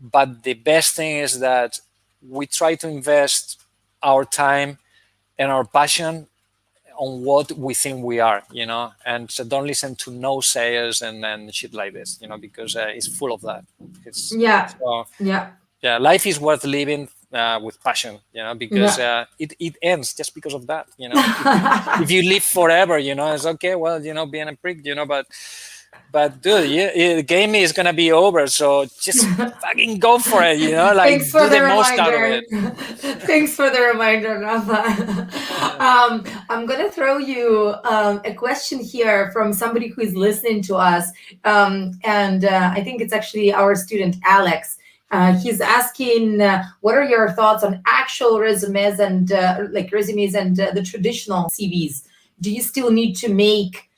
But the best thing is that we try to invest our time and our passion on what we think we are, and so don't listen to no sayers and shit like this, because it's full of that. Life is worth living with passion, because it ends just because of that, if you live forever, it's okay, well, being a prick, but dude, the game is gonna be over, so just fucking go for it, Thanks for do the most out of reminder. it. Thanks for the reminder, Rafa. I'm gonna throw you a question here from somebody who is listening to us, and I think it's actually our student Alex. He's asking, what are your thoughts on actual resumes and the traditional CVs? Do you still need to make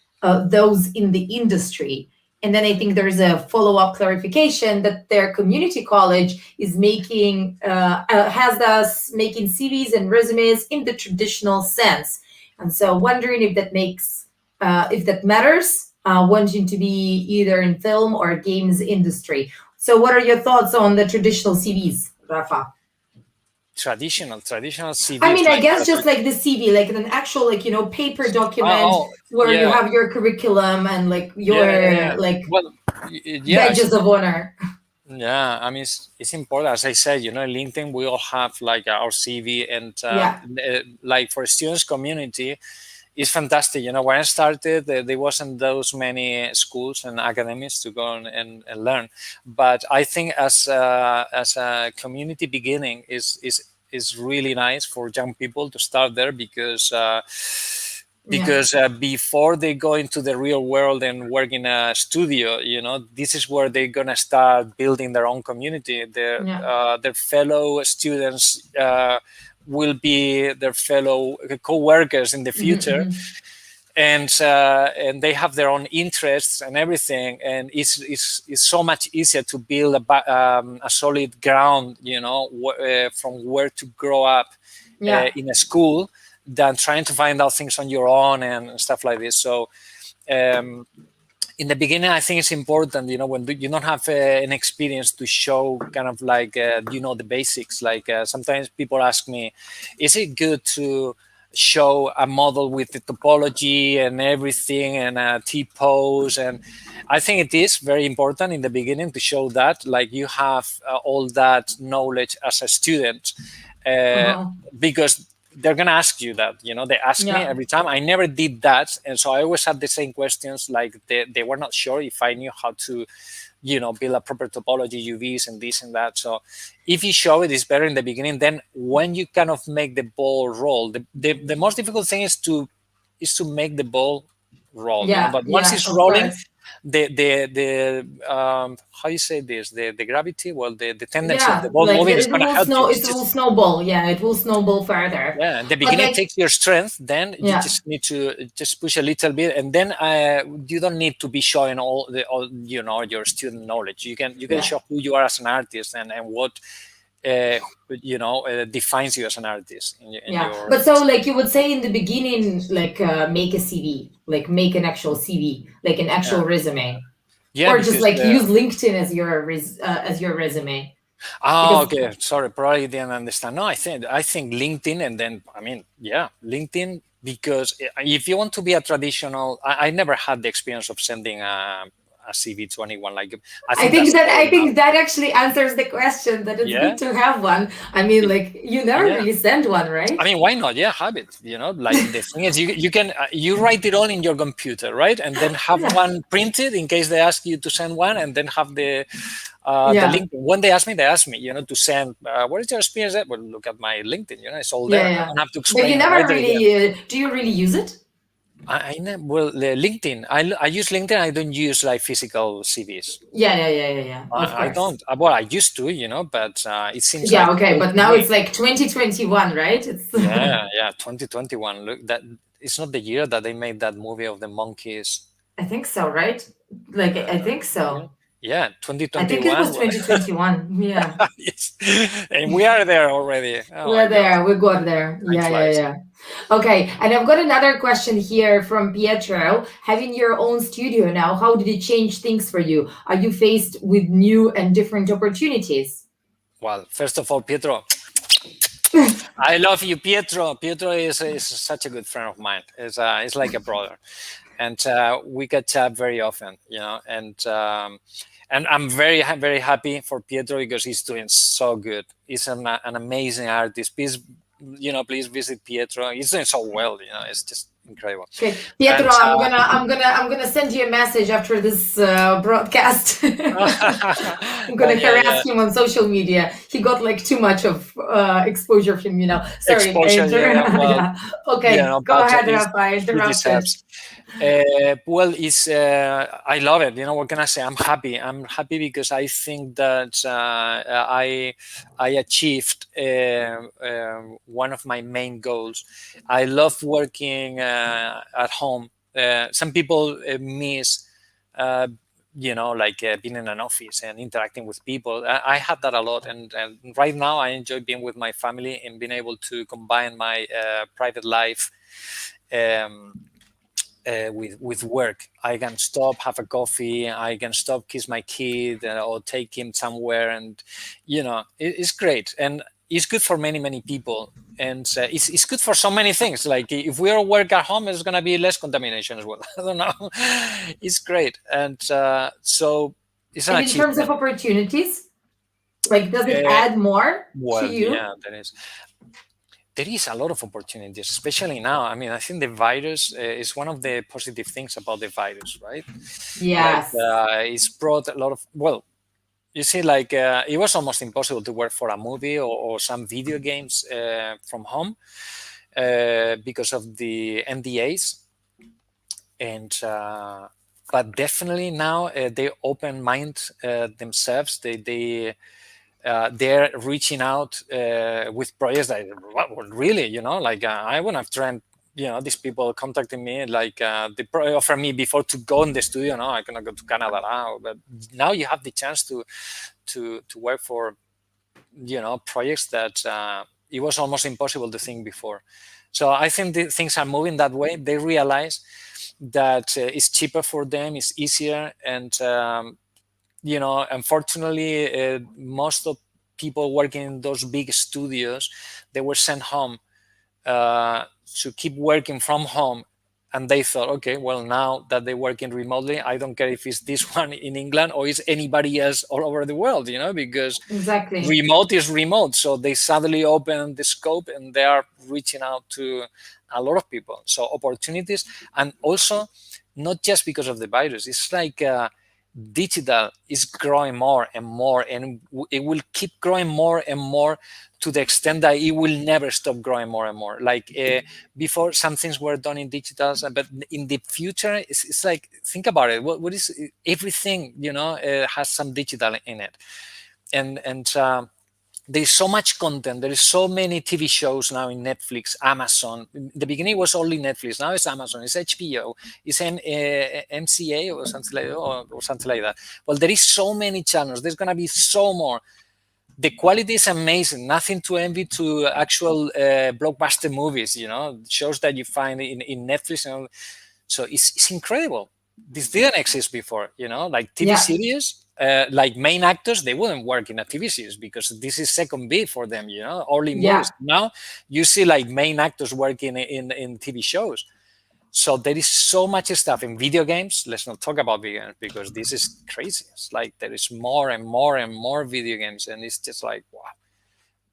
those in the industry? And then I think there's a follow-up clarification that their community college is has us making CVs and resumes in the traditional sense. And so wondering if that matters, wanting to be either in film or games industry. So what are your thoughts on the traditional CVs, Rafa? Traditional CVs. I mean, I guess just like the CV, like an actual, paper document where you have your curriculum and your badges of honor. Yeah, I mean, it's important. As I said, LinkedIn, we all have our CV, and for students community, it's fantastic. When I started, there wasn't those many schools and academies to go and learn. But I think as a community beginning is really nice for young people to start there, because before they go into the real world and work in a studio, this is where they're gonna start building their own community. Their fellow students will be their fellow co-workers in the future. And they have their own interests and everything, and it's so much easier to build a solid ground, from where to grow up in a school, than trying to find out things on your own and stuff like this. So in the beginning, I think it's important, when you don't have an experience, to show kind of the basics. Sometimes people ask me, is it good to show a model with the topology and everything and a T-pose? And I think it is very important in the beginning to show that you have all that knowledge as a student, because they're going to ask you that, they ask me every time. I never did that. And so I always had the same questions, they were not sure if I knew how to, build a proper topology, UVs and this and that. So if you show it, it's better in the beginning. Then when you kind of make the ball roll, the most difficult thing is to make the ball roll. But once it's rolling, the how you say this, the gravity, the tendency of the ball moving is going to help you. It will snowball. It will snowball further. In the beginning, it takes your strength. Then you just need to just push a little bit, and then you don't need to be showing all your student knowledge. You can show who you are as an artist and what defines you as an artist. But so you would say in the beginning, make a CV, make an actual CV, an actual resume, or just use LinkedIn as your resume. Okay. Sorry, probably didn't understand. No, I think LinkedIn, and then LinkedIn, because if you want to be a traditional, I never had the experience of sending a a CV to anyone. Like, I think that actually answers the question, that it's good to have one. I mean, like, you never really send one, right? I mean, why not? Yeah, have it. Like, the thing is, you can you write it all in your computer, right? And then have one printed in case they ask you to send one, and then have the link. When they ask me, to send. What is your experience at? Well, look at my LinkedIn. It's all there. I don't have to explain. But you never really. Do you really use it? LinkedIn. I use LinkedIn. I don't use like physical CVs. Yeah. I don't. Well, I used to, but it seems like okay. But now it's like 2021, right? It's 2021. Look, that it's not the year that they made that movie of the monkeys. I think so, right? Like I think so. Yeah, 2021. I think it was 2021. Yeah. Yes. And we are there already. We're there. We got there. Yeah. Okay, and I've got another question here from Pietro. Having your own studio now, how did it change things for you? Are you faced with new and different opportunities? Well, first of all, Pietro, I love you, Pietro. Pietro is such a good friend of mine. It's like a brother, and we catch up very often, and I'm very, very happy for Pietro because he's doing so good. He's an amazing artist. Please visit Pietro. He's doing so well. It's just incredible. Okay, Pietro, I'm gonna send you a message after this broadcast. I'm gonna harass him on social media. He got like too much of exposure from Sorry. Exposure, Okay, go ahead, Rafa. Interrupted. Well, I love it. What can I say? I'm happy. I'm happy because I think that I achieved one of my main goals. I love working at home. Some people miss, being in an office and interacting with people. I had that a lot, and right now I enjoy being with my family and being able to combine my private life with work. I can stop, have a coffee. I can stop, kiss my kid, or take him somewhere, and it's great, and it's good for many, many people, and it's good for so many things. Like if we all work at home, there's gonna be less contamination as well. I don't know. It's great, and so it's an achievement. In terms of opportunities, like does it add more to you? Yeah, there is a lot of opportunities, especially now. I mean, I think the virus is one of the positive things about the virus, right? Yes. It's brought a lot of, you see, it was almost impossible to work for a movie or some video games from home because of the NDAs. And but definitely now they open mind themselves. They're reaching out with projects that really, I wouldn't have tried. These people contacting me, they offer me before to go in the studio. No, I cannot go to Canada now, but now you have the chance to work for, projects that it was almost impossible to think before. So I think things are moving that way. They realize that it's cheaper for them, it's easier, and unfortunately, most of people working in those big studios, they were sent home to keep working from home. And they thought, okay, well, now that they're working remotely, I don't care if it's this one in England or it's anybody else all over the world, because exactly remote is remote. So they suddenly open the scope and they are reaching out to a lot of people. So opportunities, and also not just because of the virus. It's like digital is growing more and more, and it will keep growing more and more to the extent that it will never stop growing more and more. Before, some things were done in digital, but in the future, it's like, think about it. What is everything? Has some digital in it, and there's so much content. There is so many TV shows now in Netflix, Amazon. In the beginning, it was only Netflix. Now it's Amazon, it's HBO, it's MCA or something like that. Well, there is so many channels. There's going to be so more. The quality is amazing. Nothing to envy to actual blockbuster movies, shows that you find in Netflix. So it's incredible. This didn't exist before, like TV series. Like main actors, they wouldn't work in a TV series because this is second B for them, only movies. Now you see like main actors working in TV shows. So there is so much stuff in video games. Let's not talk about video games because this is crazy. It's like there is more and more and more video games, and it's just like, wow.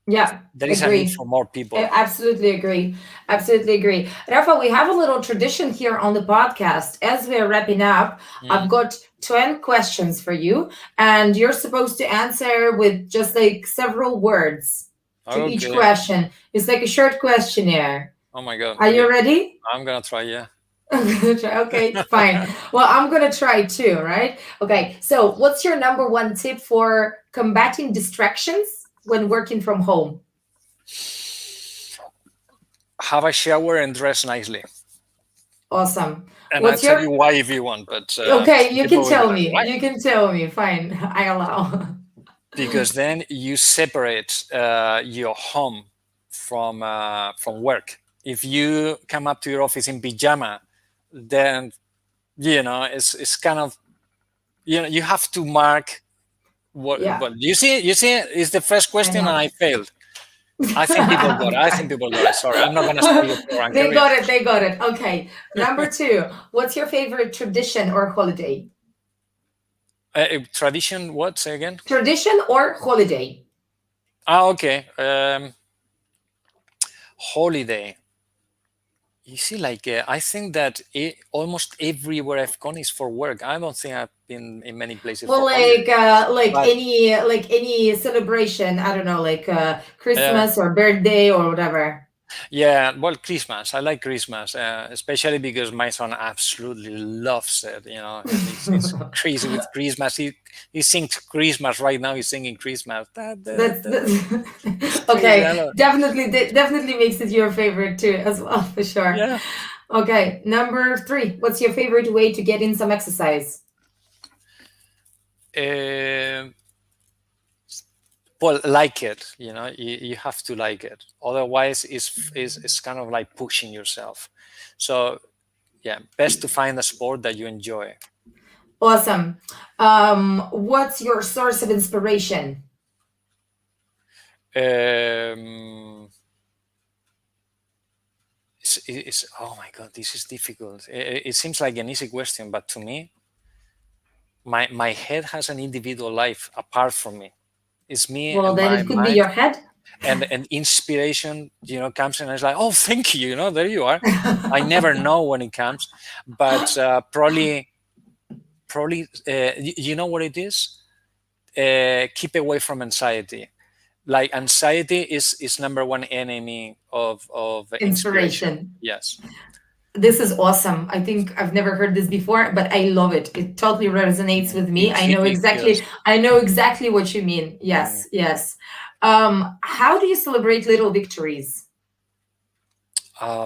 Yeah, There is a need agree. for more people. Absolutely agree. Absolutely agree. Rafa, we have a little tradition here on the podcast. As we're wrapping up, I've got 10 questions for you, and you're supposed to answer with just like several words to each question. It's like a short questionnaire. Oh my God. Are you ready? I'm going to try, yeah. Okay, fine. Well, I'm going to try too, right? Okay, so what's your number one tip for combating distractions when working from home? Have a shower and dress nicely. Awesome. And I'll tell you why if you want, but okay, you can tell me. Why? You can tell me. Fine, I allow. Because then you separate your home from work. If you come up to your office in pajama, then it's kind of you have to mark what. Yeah. But you see, it's the first question, and I failed. I think people got it. Sorry, I'm not going to spoil your program. They got it. Okay. Number 2, what's your favorite tradition or holiday? Tradition, what? Say again? Tradition or holiday? Okay. Holiday. You see, like, I think that almost everywhere I've gone is for work. I don't think I've been in many places. Well, any celebration. I don't know, like Christmas or birthday or whatever. Yeah, well, Christmas. I like Christmas, especially because my son absolutely loves it. And he's crazy with Christmas. He sings Christmas right now. He's singing Christmas. That's okay. Definitely makes it your favorite too, as well, for sure. Yeah. Okay, number 3. What's your favorite way to get in some exercise? Well, like it, you have to like it. Otherwise, it's kind of like pushing yourself. So, yeah, best to find a sport that you enjoy. Awesome. What's your source of inspiration? It's oh my God, this is difficult. It seems like an easy question, but to me, my head has an individual life apart from me. It's me. Well, then it could be your head. And inspiration, comes and it's like, oh, thank you. There you are. I never know when it comes, but probably, you know what it is? Keep away from anxiety. Like anxiety is number one enemy of inspiration. Yes. This is awesome. I think I've never heard this before, but I love it. It totally resonates with me. I know exactly what you mean. Yes. How do you celebrate little victories?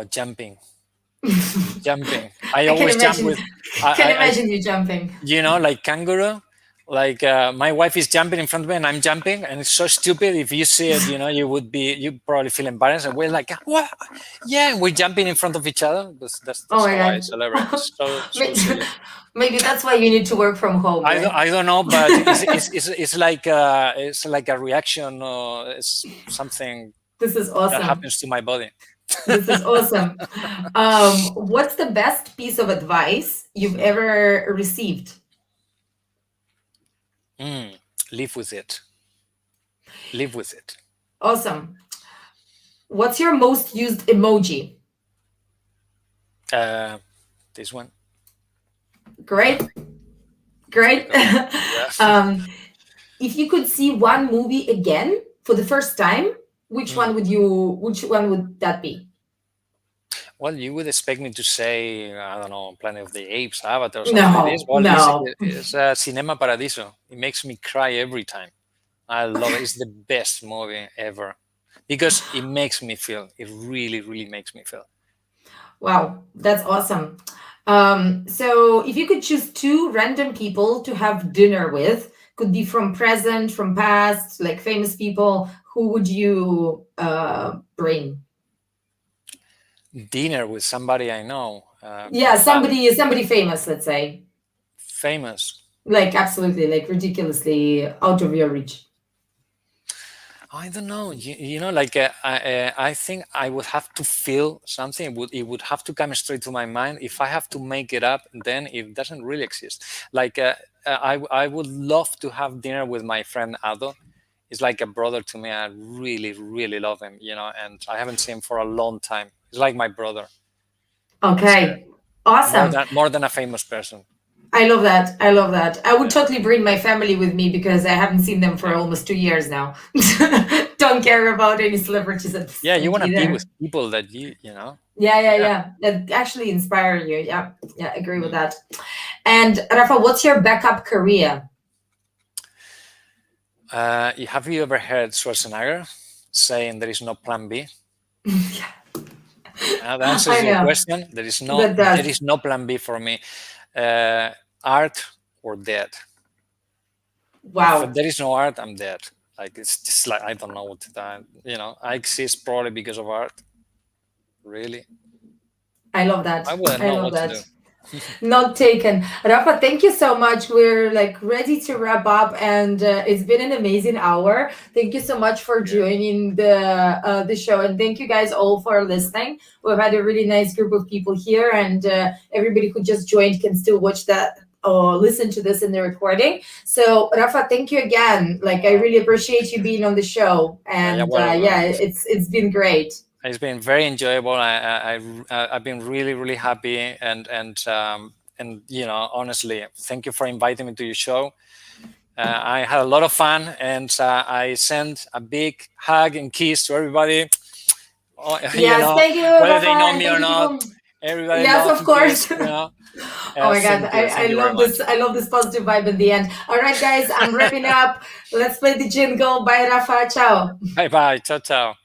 Jumping. I always jump with. I can imagine you jumping. Like kangaroo. Like my wife is jumping in front of me and I'm jumping, and it's so stupid. If you see it, you probably feel embarrassed, and we're like, what? Yeah, we're jumping in front of each other. That's how I celebrate. So maybe that's why you need to work from home. I don't know, but it's like a reaction, or it's something. This is awesome. That happens to my body. This is awesome. What's the best piece of advice you've ever received? Live with it. Awesome. What's your most used emoji? This one. Great. Yeah. If you could see one movie again for the first time, which one would that be? Well, you would expect me to say, I don't know, Planet of the Apes, Avatar, or something like this. Well, no. It's Cinema Paradiso. It makes me cry every time. I love it. It's the best movie ever because it makes me feel. It really, really makes me feel. Wow, that's awesome. So if you could choose 2 random people to have dinner with, could be from present, from past, like famous people, who would you bring? Dinner with somebody I know. Somebody famous, let's say. Famous. Like absolutely, like ridiculously out of your reach. I don't know. Like I think I would have to feel something. It would have to come straight to my mind. If I have to make it up, then it doesn't really exist. Like I would love to have dinner with my friend Ado. He's like a brother to me. I really, really love him. And I haven't seen him for a long time. He's like my brother. Okay, More awesome. than more than a famous person. I love that. I love that. I would Yeah. totally bring my family with me because I haven't seen them for Yeah. almost 2 years now. Don't care about any celebrities Yeah, you want to be with either. people that you. Yeah, yeah, Yeah. yeah. That actually inspire you. Yeah, yeah, agree with Mm. that. And Rafa, what's your backup career? Have you ever heard Schwarzenegger saying there is no plan B? Yeah, That answers I your know. question. There is That does. no plan B for me. Art or dead. If Wow. there is no art, I'm dead. Like it's just like I don't know what to do. I exist probably because of art. Really, I love that. I wouldn't I know love what to do. that. Not taken. Rafa, thank you so much. We're like ready to wrap up, and it's been an amazing hour. Thank you so much for Yeah. joining the show, and thank you guys all for listening. We've had a really nice group of people here, and everybody who just joined can still watch that or listen to this in the recording. So, Rafa, thank you again. Like, I really appreciate you being on the show, Yeah. and Well, yeah, it's been great. it's been very enjoyable. I've been really, really happy, and honestly, thank you for inviting me to your show. I had a lot of fun, and I send a big hug and kiss to everybody. Yes, thank you, Whether they Rafa, know and me or thank you, not, people. everybody Yes, loves of and kiss. course. Oh my god, I Thank you very love much. this. I love this positive vibe in the end. All right, guys, I'm wrapping up. Let's play the jingle. Bye, Rafa. Ciao. Bye bye. Ciao ciao.